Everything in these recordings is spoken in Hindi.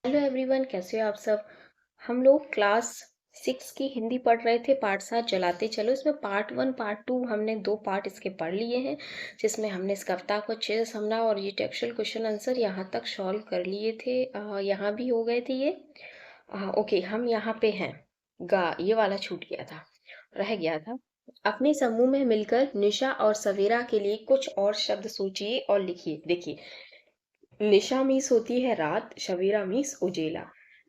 हेलो एवरीवन, कैसे हो आप सब। हम लोग क्लास 6 की हिंदी पढ़ रहे थे। पार्ट 7 चलाते चलो। इसमें पार्ट 1 पार्ट 2 हमने 2 पार्ट इसके पढ़ लिए हैं, जिसमें हमने इस कविता को अच्छे से समझा और ये टेक्सचुअल क्वेश्चन आंसर यहाँ तक सॉल्व कर लिए थे। यहाँ भी हो गए थे ये। ओके, हम यहाँ पे हैं। गा ये वाला छूट गया था, रह गया था। अपने समूह में मिलकर निशा और सवेरा के लिए कुछ और शब्द सोचिए और लिखिए। देखिए, निशा मीन्स होती है रात, शवेरा मीन्स उजेला।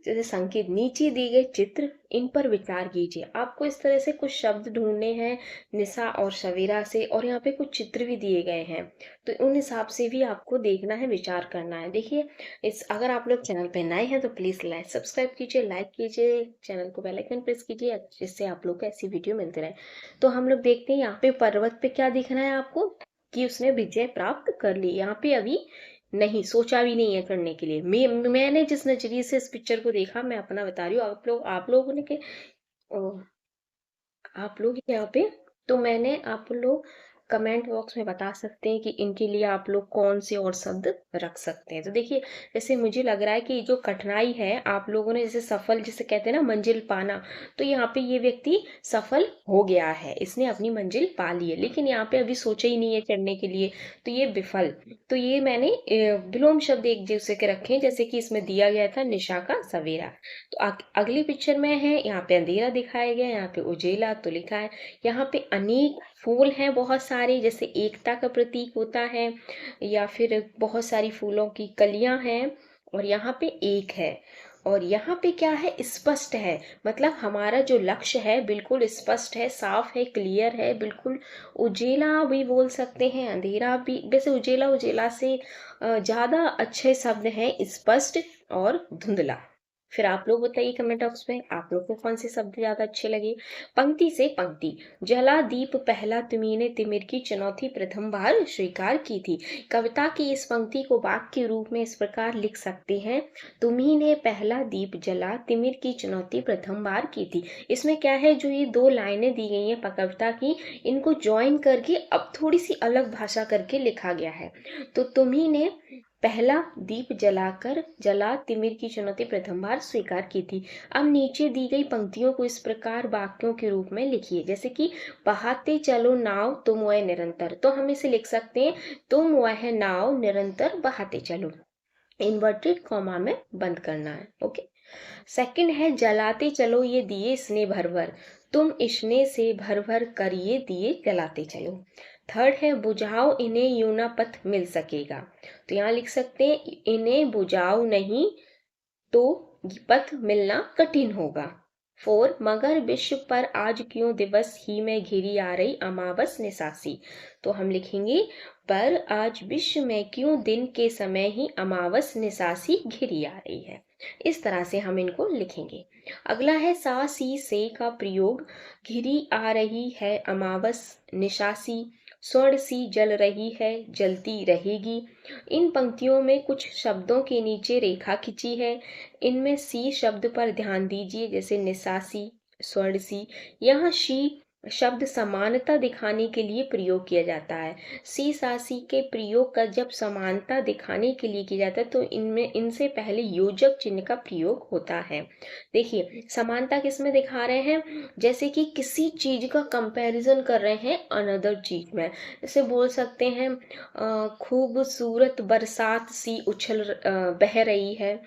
जैसे संकेत नीचे दिए गए चित्र, इन पर विचार कीजिए। आपको इस तरह से कुछ शब्द ढूंढने हैं निशा और शवेरा से, और यहाँ पे कुछ चित्र भी दिए गए हैं, तो उन हिसाब से भी आपको देखना है, विचार करना है। देखिए, इस अगर आप लोग चैनल पे नए हैं तो प्लीज सब्सक्राइब कीजिए, लाइक कीजिए, चैनल को बेल आइकन प्रेस कीजिए, जिससे आप लोग को ऐसी वीडियो मिलती रहे। तो हम लोग देखते हैं यहाँ पे पर्वत पे क्या दिख रहा है आपको, कि उसने विजय प्राप्त कर ली। यहाँ पे अभी नहीं सोचा भी नहीं है करने के लिए। मैंने जिस नजरिए से इस पिक्चर को देखा, मैं अपना बता रही हूँ। आप लोगों ने के आप लोग यहाँ पे, तो मैंने आप लोग कमेंट बॉक्स में बता सकते हैं कि इनके लिए आप लोग कौन से और शब्द रख सकते हैं। तो देखिए, जैसे मुझे लग रहा है कि जो कठिनाई है आप लोगों ने, जैसे सफल जिसे कहते हैं ना, मंजिल पाना, तो यहाँ पे ये व्यक्ति सफल हो गया है, इसने अपनी मंजिल पा ली है, लेकिन यहाँ पे अभी सोचा ही नहीं है चढ़ने के लिए, तो ये विफल। तो ये मैंने विलोम शब्द एक जैसे के रखे हैं, जैसे कि इसमें दिया गया था निशा का सवेरा। तो अगली पिक्चर में है, यहाँ पे अंधेरा दिखाया गया, यहाँ पे उजेला तो लिखा है। यहाँ पे अनेक फूल हैं बहुत सारे, जैसे एकता का प्रतीक होता है, या फिर बहुत सारी फूलों की कलियां हैं, और यहाँ पे एक है। और यहाँ पे क्या है, स्पष्ट है, मतलब हमारा जो लक्ष्य है बिल्कुल स्पष्ट है, साफ है, क्लियर है बिल्कुल। उजेला भी बोल सकते हैं, अंधेरा भी। वैसे उजेला उजेला से ज्यादा अच्छे शब्द हैं स्पष्ट और धुंधला। फिर आप लोग बताइए कमेंट बॉक्स में, आप लोग को कौन से शब्द ज्यादा अच्छे लगे। पंक्ति से पंक्ति, जला दीप पहला तुम्ही तिमिर की चुनौती प्रथम बार स्वीकार की थी। कविता की इस पंक्ति को वाक्य के रूप में इस प्रकार लिख सकते हैं, तुम्ही ने पहला दीप जला, तिमिर की चुनौती प्रथम बार की थी। इसमें क्या है, जो ये 2 लाइनें दी गई हैं कविता की, इनको ज्वाइन करके अब थोड़ी सी अलग भाषा करके लिखा गया है। तो तुम्ही ने पहला दीप जला तिमिर की चुनौती प्रथम बार स्वीकार की थी। अब नीचे दी गई पंक्तियों को इस प्रकार वाक्यों के रूप में लिखिए, जैसे कि बहाते चलो नाव तुम वह निरंतर, तो हम इसे लिख सकते हैं, तुम वह नाव निरंतर बहाते चलो। इन्वर्टेड कॉमा में बंद करना है। ओके। सेकंड है, जलाते चलो ये दिए स्नेह भर भर, तुम इश्ने से भर भर कर ये दिए जलाते चलो। थर्ड है, बुझाओ इन्हें यूं ना पथ मिल सकेगा, तो यहाँ लिख सकते हैं, इन्हें बुझाओ नहीं तो पथ मिलना कठिन होगा। 4, मगर विश्व पर आज क्यों दिवस ही में घिरी आ रही अमावस निसासी, तो हम लिखेंगे, पर आज विश्व में क्यों दिन के समय ही अमावस निसासी घिरी आ रही है। इस तरह से हम इनको लिखेंगे। अगला है, सा सी से का प्रयोग, घिरी आ रही है अमावस निशासी, स्वर्ण सी जल रही है जलती रहेगी। इन पंक्तियों में कुछ शब्दों के नीचे रेखा खींची है, इनमें सी शब्द पर ध्यान दीजिए, जैसे निसासी, स्वर्ण सी। यहाँ शी शब्द समानता दिखाने के लिए प्रयोग किया जाता है। सी सासी के प्रयोग का जब समानता दिखाने के लिए किया जाता है, तो इनमें इनसे पहले योजक चिन्ह का प्रयोग होता है। देखिए, समानता किस में दिखा रहे हैं, जैसे कि किसी चीज का कंपैरिजन कर रहे हैं अनदर चीज में। जैसे बोल सकते हैं, खूबसूरत बरसात सी बह रही है।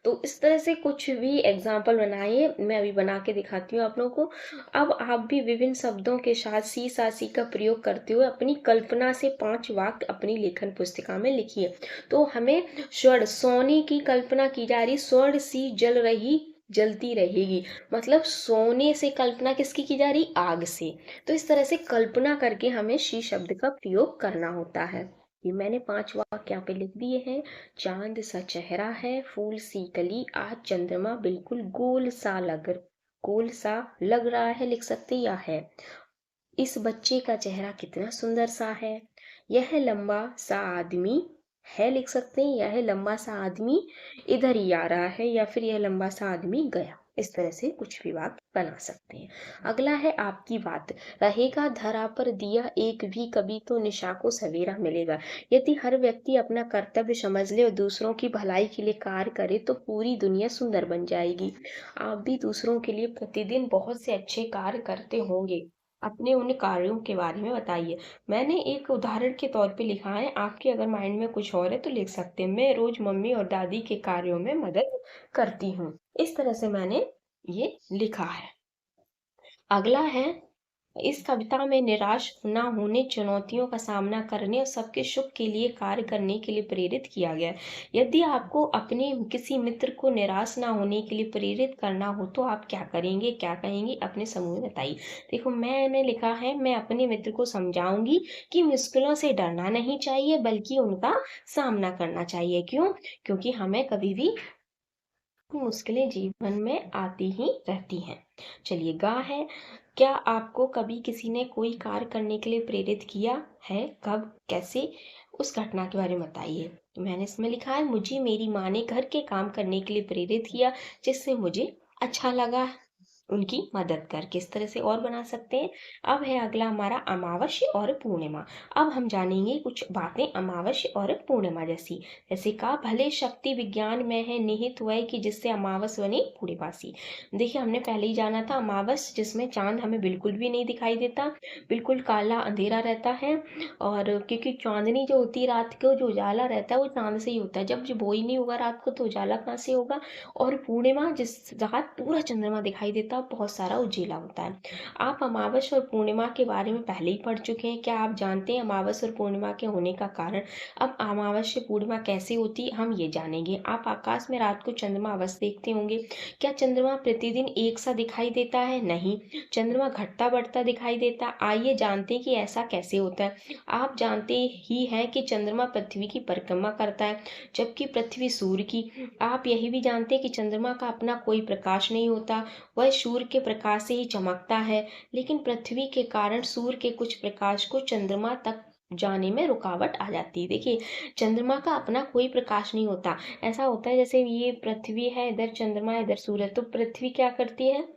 तो इस तरह से कुछ भी एग्जाम्पल बनाइए, मैं अभी बना के दिखाती हूँ आप लोगों को। अब आप भी विभिन्न शब्दों के साथ सी सासी का प्रयोग करते हुए अपनी कल्पना से 5 वाक्य अपनी लेखन पुस्तिका में लिखिए। तो हमें स्वर्ण सोने की कल्पना की जा रही, स्वर्ण सी जल रही जलती रहेगी, मतलब सोने से कल्पना किसकी की जा रही, आग से। तो इस तरह से कल्पना करके हमें शी शब्द का प्रयोग करना होता है। ये मैंने 5 वाक्य यहाँ पे लिख दिए हैं। चांद सा चेहरा है, फूल सी कली, आज चंद्रमा बिल्कुल गोल सा लग रहा है, लिख सकते या है। इस बच्चे का चेहरा कितना सुंदर सा है। यह लंबा सा आदमी है, लिख सकते हैं, यह लंबा सा आदमी इधर ही आ रहा है, या फिर यह लंबा सा आदमी गया। इस तरह से कुछ भी वाक्य बना सकते हैं। अगला है आपकी बात। रहेगा धरा पर दिया एक भी, कभी तो निशा को सवेरा मिलेगा। यदि हर व्यक्ति अपना कर्तव्य समझ ले और दूसरों की भलाई के लिए कार्य करे तो पूरी दुनिया सुंदर बन जाएगी। आप भी दूसरों के लिए प्रतिदिन बहुत से अच्छे कार्य करते होंगे। अपने उन कार्यों के बारे में बताइए। मैंने एक उदाहरण के तौर पे लिखा है, आपके अगर माइंड में कुछ और है तो लिख सकते हैं। मैं रोज मम्मी और दादी के कार्यों में मदद करती हूँ। इस तरह से मैंने ये लिखा है। अगला है, इस कविता में निराश ना होने, चुनौतियों का सामना करने और सबके सुख के लिए कार्य करने के लिए प्रेरित किया गया है। यदि आपको अपने किसी मित्र को निराश ना होने के लिए प्रेरित करना हो तो आप क्या करेंगे, क्या कहेंगे, अपने समूह में बताइए। देखो, मैंने लिखा है, मैं अपने मित्र को समझाऊंगी कि मुश्किलों से डरना नहीं चाहिए बल्कि उनका सामना करना चाहिए। क्यों? क्योंकि हमें कभी भी मुश्किलें जीवन में आती ही रहती हैं। चलिए, गा है, क्या आपको कभी किसी ने कोई कार्य करने के लिए प्रेरित किया है? कब, कैसे? उस घटना के बारे में बताइए। तो मैंने इसमें लिखा है, मुझे मेरी माँ ने घर के काम करने के लिए प्रेरित किया, जिससे मुझे अच्छा लगा उनकी मदद करके। इस तरह से और बना सकते हैं। अब है अगला हमारा अमावस्या और पूर्णिमा। अब हम जानेंगे कुछ बातें अमावस्या और पूर्णिमा जैसी। जैसे कहा, भले शक्ति विज्ञान में है निहित वह कि जिससे अमावस बनी पूर्णिमासी। देखिए, हमने पहले ही जाना था अमावस जिसमें चांद हमें बिल्कुल भी नहीं दिखाई देता, बिल्कुल काला अंधेरा रहता है। और क्योंकि चांदनी जो होती है, रात को जो उजाला रहता है वो चांद से ही होता है। जब वो ही नहीं होगा रात को तो उजाला कहाँ से होगा? और पूर्णिमा जिस रात पूरा चंद्रमा दिखाई देता है, बहुत सारा उजीला होता है। आप अमावस और पूर्णिमा के बारे में पहले ही पढ़ चुके हैं। क्या आप जानते हैं अमावस और पूर्णिमा के होने का कारण? अब अमावस्या पूर्णिमा कैसे होती हम ये जानेंगे। आप आकाश में रात को चंद्रमा अवश्य देखते होंगे। क्या चंद्रमा प्रतिदिन एक सा दिखाई देता है? नहीं, चंद्रमा घटता बढ़ता दिखाई देता। आइए जानते हैं कि ऐसा कैसे होता है। आप जानते ही हैं कि चंद्रमा पृथ्वी की परिक्रमा करता है, जबकि पृथ्वी सूर्य की। आप यही भी जानते हैं कि चंद्रमा का अपना कोई प्रकाश नहीं होता, वह सूर्य के प्रकाश से ही चमकता है। लेकिन पृथ्वी के कारण सूर्य के कुछ प्रकाश को चंद्रमा तक जाने में रुकावट आ जाती है। देखिए, चंद्रमा का अपना कोई प्रकाश नहीं होता। ऐसा होता है जैसे ये पृथ्वी है, इधर चंद्रमा है, इधर सूरज। तो पृथ्वी क्या करती है,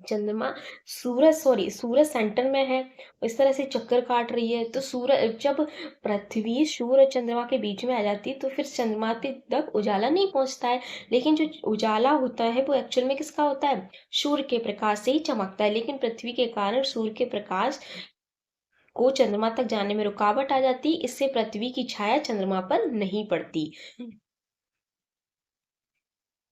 चंद्रमा, सूरज सेंटर में है, इस तरह से चक्कर काट रही है। तो सूरज, जब पृथ्वी सूर्य और चंद्रमा के बीच में आ जाती है तो फिर चंद्रमा तक उजाला नहीं पहुंचता है। लेकिन जो उजाला होता है वो एक्चुअल में किसका होता है? सूर्य के प्रकाश से ही चमकता है। लेकिन पृथ्वी के कारण सूर्य के प्रकाश को चंद्रमा तक जाने में रुकावट आ जाती, इससे पृथ्वी की छाया चंद्रमा पर नहीं पड़ती,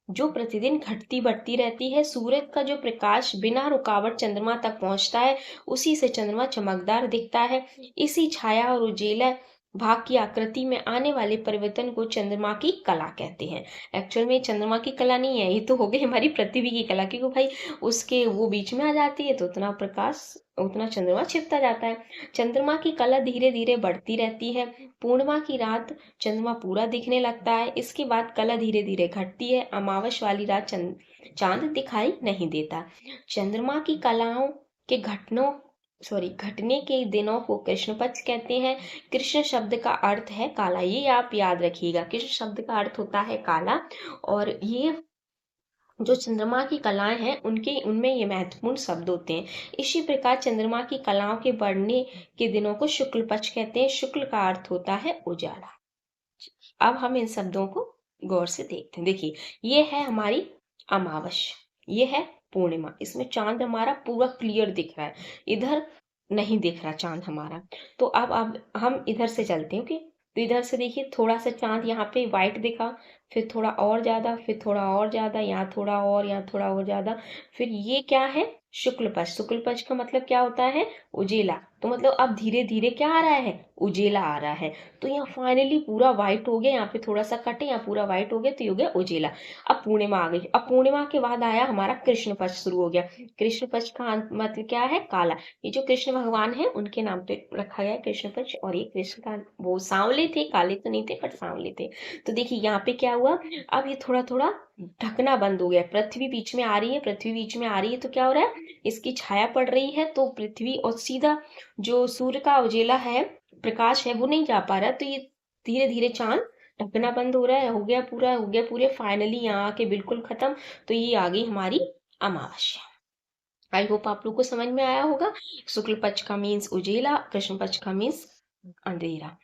जो प्रतिदिन घटती बढ़ती रहती है। सूरज का जो प्रकाश बिना रुकावट चंद्रमा तक पहुंचता है, उसी से चंद्रमा चमकदार दिखता है। इसी छाया और उजेला भाग की आकृति में आने वाले परिवर्तन को चंद्रमा की कला कहते हैं। एक्चुअल में चंद्रमा की कला नहीं है, ये तो हो गई हमारी पृथ्वी की कला, क्योंकि भाई उसके वो बीच में आ जाती है तो उतना प्रकाश, उतना चंद्रमा छिपता जाता है। चंद्रमा की कला धीरे धीरे बढ़ती रहती है। पूर्णिमा की रात चंद्रमा पूरा दिखने लगता है। इसके बाद कला धीरे धीरे घटती है। अमावस वाली रात चांद दिखाई नहीं देता। चंद्रमा की कलाओं के घटने के दिनों को कृष्ण पक्ष कहते हैं। कृष्ण शब्द का अर्थ है काला, ये आप याद रखिएगा। कृष्ण शब्द का अर्थ होता है काला। और ये जो चंद्रमा की कलाएं हैं उनके उनमें ये महत्वपूर्ण शब्द होते हैं। इसी प्रकार चंद्रमा की कलाओं के बढ़ने के दिनों को शुक्ल पक्ष कहते हैं। शुक्ल का अर्थ होता है उजाला। अब हम इन शब्दों को गौर से देखते हैं। देखिए, ये है हमारी अमावस्या, ये है पूर्णिमा। इसमें चांद हमारा पूरा क्लियर दिख रहा है, इधर नहीं दिख रहा चांद हमारा। तो अब हम इधर से चलते हैं। ओके, तो इधर से देखिए, थोड़ा सा चांद यहाँ पे व्हाइट दिखा, फिर थोड़ा और ज्यादा, फिर थोड़ा और ज्यादा, यहाँ थोड़ा और, यहाँ थोड़ा और ज्यादा। फिर ये क्या है? शुक्ल पक्ष। शुक्ल पक्ष का मतलब क्या होता है? उजेला। तो मतलब अब धीरे धीरे क्या आ रहा है? उजेला आ रहा है। तो यहाँ फाइनली पूरा व्हाइट हो गया, यहाँ पे थोड़ा सा कटे, यहाँ पूरा व्हाइट हो गया, तो ये हो गया उजेला। अब पूर्णिमा आ गई। अब पूर्णिमा के बाद आया हमारा कृष्ण पक्ष शुरू हो गया। कृष्ण पक्ष का मतलब क्या है? काला। ये जो कृष्ण भगवान है उनके नाम पे रखा गया है कृष्ण पक्ष। और ये कृष्ण का, वो सांवले थे, काले तो नहीं थे, बट सांवले थे। तो देखिए यहाँ पे क्या हुआ, अब ये थोड़ा थोड़ा ढकना बंद हो गया। पृथ्वी बीच में आ रही है, पृथ्वी बीच में आ रही है तो क्या हो रहा है? इसकी छाया पड़ रही है, तो पृथ्वी और सीधा जो सूर्य का उजेला है, प्रकाश है, वो नहीं जा पा रहा। तो ये धीरे धीरे चांद ढकना बंद हो रहा है, हो गया पूरा, हो गया पूरे, फाइनली यहाँ आके बिल्कुल खत्म। तो ये आ गई हमारी अमावस्या। आई होप आप लोग को समझ में आया होगा। शुक्ल पक्ष का मीन्स उजेला, कृष्ण पक्ष का मीन्स अंधेरा।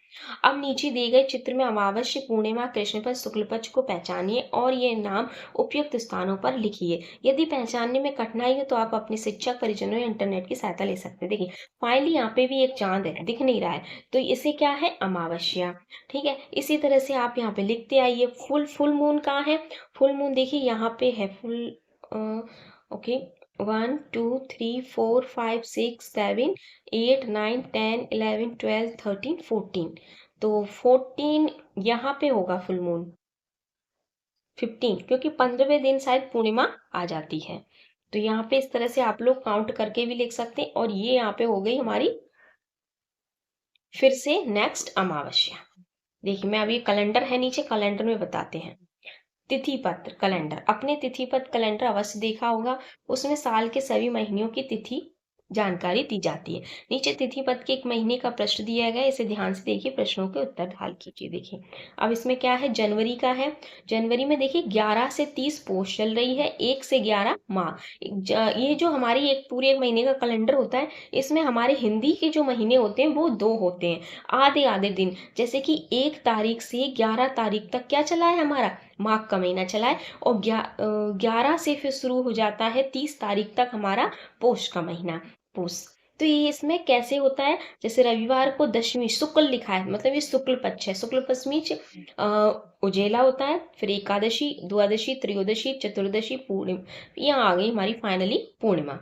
अब नीचे दिए गए चित्र में अमावस्या, पूर्णिमा, कृष्ण पक्ष, शुक्ल पक्ष को पहचानिए और ये नाम उपयुक्त स्थानों पर लिखिए। यदि पहचानने में कठिनाई हो तो आप अपने शिक्षक, परिजनों या इंटरनेट की सहायता ले सकते हैं। देखिए फाइनली यहाँ पे भी एक चांद है, दिख नहीं रहा है, तो इसे क्या है, अमावस्या। ठीक है, इसी तरह से आप यहाँ पे लिखते आइए। फुल मून कहाँ है, फुल मून देखिए यहाँ पे है फुल, ओके, 1 2 3 4 5 6 7 8 9 10 11 12 13 14, तो 14 यहाँ पे होगा फुल मून। 15 क्योंकि 15वें दिन शायद पूर्णिमा आ जाती है। तो यहाँ पे इस तरह से आप लोग काउंट करके भी लिख सकते हैं। और ये यहाँ पे हो गई हमारी फिर से नेक्स्ट अमावस्या। देखिए मैं अभी कैलेंडर है नीचे, कैलेंडर में बताते हैं। तिथि पत्र कैलेंडर, अपने तिथि पत्र कैलेंडर अवश्य देखा होगा, उसमें साल के सभी महीनों की तिथि जानकारी दी जाती है। नीचे तिथि पत्र के एक महीने का प्रश्न दिया गया है, इसे ध्यान से देखिए, प्रश्नों के उत्तर ढाल कीजिए। देखिए अब इसमें क्या है, जनवरी का है। जनवरी में देखिए 11 से 30 पोष चल रही है, 1 से 11 माह। ये जो हमारी एक पूरे एक महीने का कैलेंडर होता है, इसमें हमारे हिंदी के जो महीने होते हैं वो 2 होते हैं, आधे आधे दिन। जैसे कि 1 तारीख से 11 तारीख तक क्या चला है हमारा, माघ का महीना चला है। और 11 से फिर शुरू हो जाता है 30 तारीख तक हमारा पोष का महीना, पोष। तो ये इसमें कैसे होता है, जैसे रविवार को दशमी शुक्ल लिखा है, मतलब ये शुक्ल पक्ष है, शुक्ल पक्ष में उजेला होता है। फिर एकादशी, द्वादशी, त्रयोदशी, चतुर्दशी, पूर्णिमा, यहाँ आ गई हमारी फाइनली पूर्णिमा।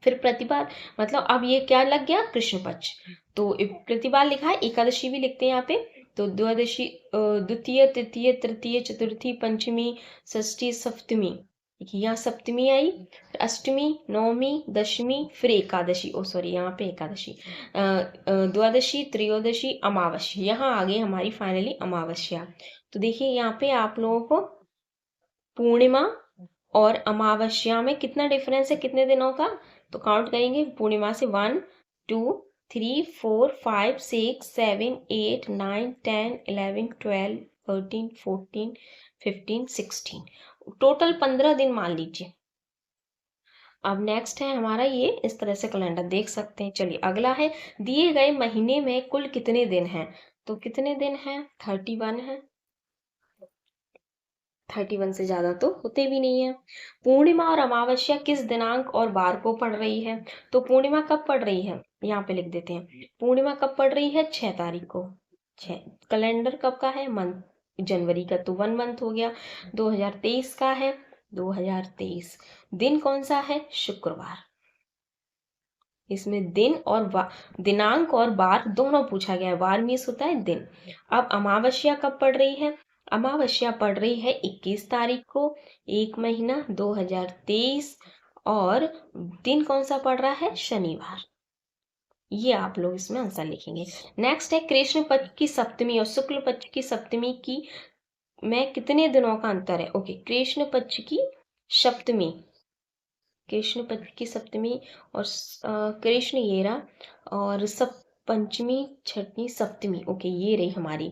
फिर प्रतिपदा, मतलब अब ये क्या लग गया, कृष्ण पक्ष। तो प्रतिपदा लिखा है, एकादशी भी लिखते हैं यहाँ पे। तो द्वादशी, द्वितीय, तृतीय, तृतीय, चतुर्थी, पंचमी, षष्ठी, सप्तमी। देखिए यहाँ सप्तमी आई, अष्टमी, नवमी, दशमी, फिर एकादशी, ओ सॉरी यहाँ पे एकादशी, द्वादशी, त्रयोदशी, अमावस्या, यहाँ आ गई हमारी फाइनली अमावस्या। तो देखिए यहाँ पे आप लोगों को पूर्णिमा और अमावस्या में कितना डिफरेंस है, कितने दिनों का, तो काउंट करेंगे। पूर्णिमा से 1 2 3 4 5 6 7 8 9 10 11 12 13 14 15 16, टोटल 15 दिन मान लीजिए। अब नेक्स्ट है हमारा ये, इस तरह से कैलेंडर देख सकते हैं। चलिए अगला है, दिए गए महीने में कुल कितने दिन हैं, तो कितने दिन हैं, 31 है। 31 से ज्यादा तो होते भी नहीं है। पूर्णिमा और अमावस्या किस दिनांक और बार को पड़ रही है, तो पूर्णिमा कब पड़ रही है, यहाँ पे लिख देते हैं। पूर्णिमा कब पड़ रही है, 6 तारीख को। 6, कैलेंडर कब का है, मंथ, जनवरी का, तो 1 मंथ हो गया। 2023 का है, 2023। दिन कौन सा है, शुक्रवार। इसमें दिन और दिनांक और बार दोनों पूछा गया है, बार मीन्स होता है दिन। अब अमावस्या कब पड़ रही है, अमावस्या पड़ रही है 21 तारीख को, 1 महीना, 2023। और दिन कौन सा पड़ रहा है, शनिवार। ये आप लोग इसमें आंसर लिखेंगे। नेक्स्ट है, कृष्ण पक्ष की सप्तमी और शुक्ल पक्ष की सप्तमी की में कितने दिनों का अंतर है। ओके, कृष्ण पक्ष की सप्तमी, कृष्ण पक्ष की सप्तमी और कृष्ण ये रहा, और सब पंचमी, छठवीं, सप्तमी। ओके ये रही हमारी,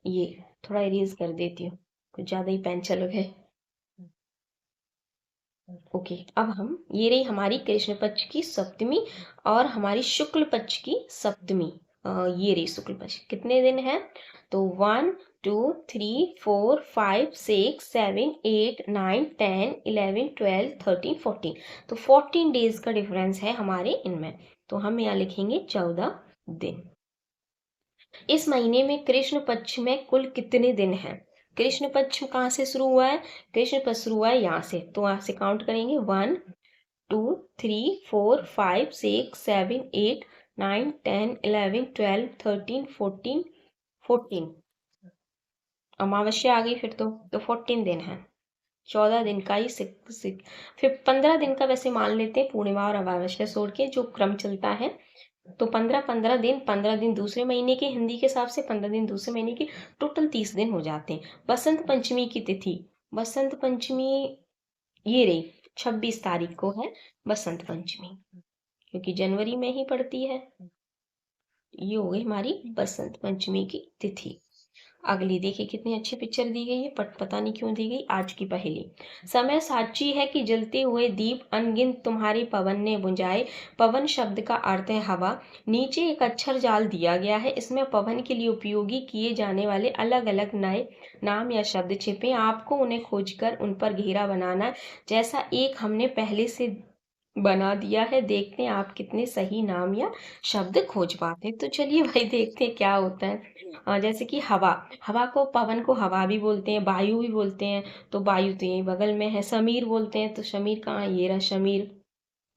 ये थोड़ा इरेज कर देती हूँ, कुछ ज्यादा ही पेन चल गए। ओके अब हम, ये रही हमारी कृष्ण पक्ष की सप्तमी और हमारी शुक्ल पक्ष की सप्तमी। ये रही शुक्ल पक्ष, कितने दिन है, तो 1 2 3 4 5 6 7 8 9 10 11 12 13 14, तो 14 डेज का डिफरेंस है हमारे इनमें। तो हम यहाँ लिखेंगे 14 दिन। इस महीने में कृष्ण पक्ष में कुल कितने दिन हैं, कृष्ण पक्ष कहाँ से शुरू हुआ है, कृष्ण पक्ष शुरू हुआ है यहाँ से, तो यहाँ से काउंट करेंगे 1 2 3 4 5 6 7 8 9 10 11 12 13 14 14, अमावस्या आ गई फिर तो 14 दिन है। 14 दिन का ही फिर 15 दिन का वैसे मान लेते हैं, पूर्णिमा और अमावस्या छोड़ के जो क्रम चलता है। तो 15 दिन, 15 दिन दूसरे महीने के हिंदी के हिसाब से, 15 दिन दूसरे महीने के, टोटल 30 दिन हो जाते हैं। बसंत पंचमी की तिथि, बसंत पंचमी ये रही 26 तारीख को है बसंत पंचमी, क्योंकि जनवरी में ही पड़ती है। ये हो गई हमारी बसंत पंचमी की तिथि। अगली देखिए कितनी अच्छी पिक्चर दी गई है, बट पता नहीं क्यों दी गई। आज की पहेली। समय साक्षी है कि जलते हुए दीप अनगिनत तुम्हारी पवन ने बुझाए। पवन शब्द का अर्थ है हवा। नीचे एक अक्षर जाल दिया गया है, इसमें पवन के लिए उपयोगी किए जाने वाले अलग अलग नए नाम या शब्द छिपे हैं। आपको उन्हें खोजकर उन पर घेरा बनाना है, जैसा एक हमने पहले से बना दिया है। देखते हैं आप कितने सही नाम या शब्द खोज पाते हैं। तो चलिए भाई देखते हैं क्या होता है। जैसे कि हवा, हवा को, पवन को हवा भी बोलते हैं, वायु भी बोलते हैं। तो वायु तो यही बगल में है। समीर बोलते हैं, तो समीर कहाँ है? ये रहा समीर।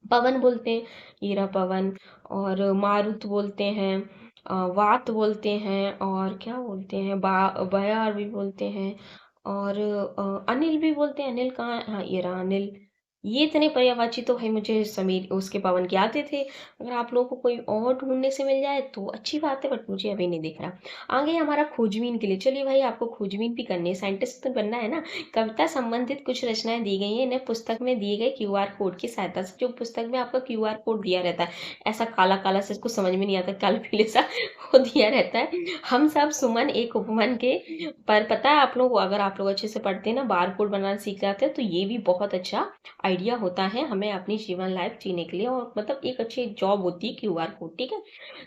पवन बोलते हैं, ये रहा पवन। और मारुत बोलते हैं, वात बोलते हैं, और क्या बोलते हैं, बयार भी बोलते हैं। और अनिल भी बोलते हैं। अनिल कहाँ है? हाँ, ये रहा अनिल। ये इतने पर्यायवाची तो भाई मुझे समीर उसके पवन के आते थे। अगर आप लोगों को कोई और ढूंढने से मिल जाए तो अच्छी बात है, बट मुझे अभी नहीं दिख रहा। आगे हमारा खोजबीन के लिए, चलिए भाई आपको खोजबीन भी करनी है, साइंटिस्ट तो बनना है ना। कविता संबंधित कुछ रचनाएं दी गई हैं, इन्हें पुस्तक में दिए गए क्यूआर कोड की सहायता से। जो पुस्तक में आपका क्यूआर कोड दिया रहता है, ऐसा काला काला से, इसको समझ में नहीं आता, काले पीले सा वो दिया रहता है। हम सब सुमन एक उपमन के। पर पता है आप लोग, अगर आप लोग अच्छे से पढ़ते हैं ना, बार कोड बनाना सीख जाते हैं, तो ये भी बहुत अच्छा आइडिया होता है हमें अपनी जीवन लाइफ जीने के लिए। और मतलब एक अच्छी जॉब होती है क्यूआर कोड, ठीक है।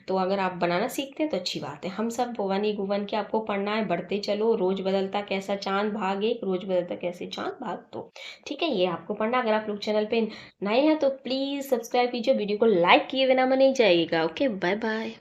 तो अगर आप बनाना सीखते हैं तो अच्छी बात है। हम सब वन एक वन के आपको पढ़ना है। बढ़ते चलो, रोज बदलता कैसा चांद भाग एक, रोज बदलता कैसे चांद भाग दो। ठीक है, ये आपको पढ़ना। अगर आप लोग चैनल पे नए हैं तो प्लीज सब्सक्राइब कीजिए, वीडियो को लाइक किए बिना में नहीं जाइएगा। Okay, bye bye.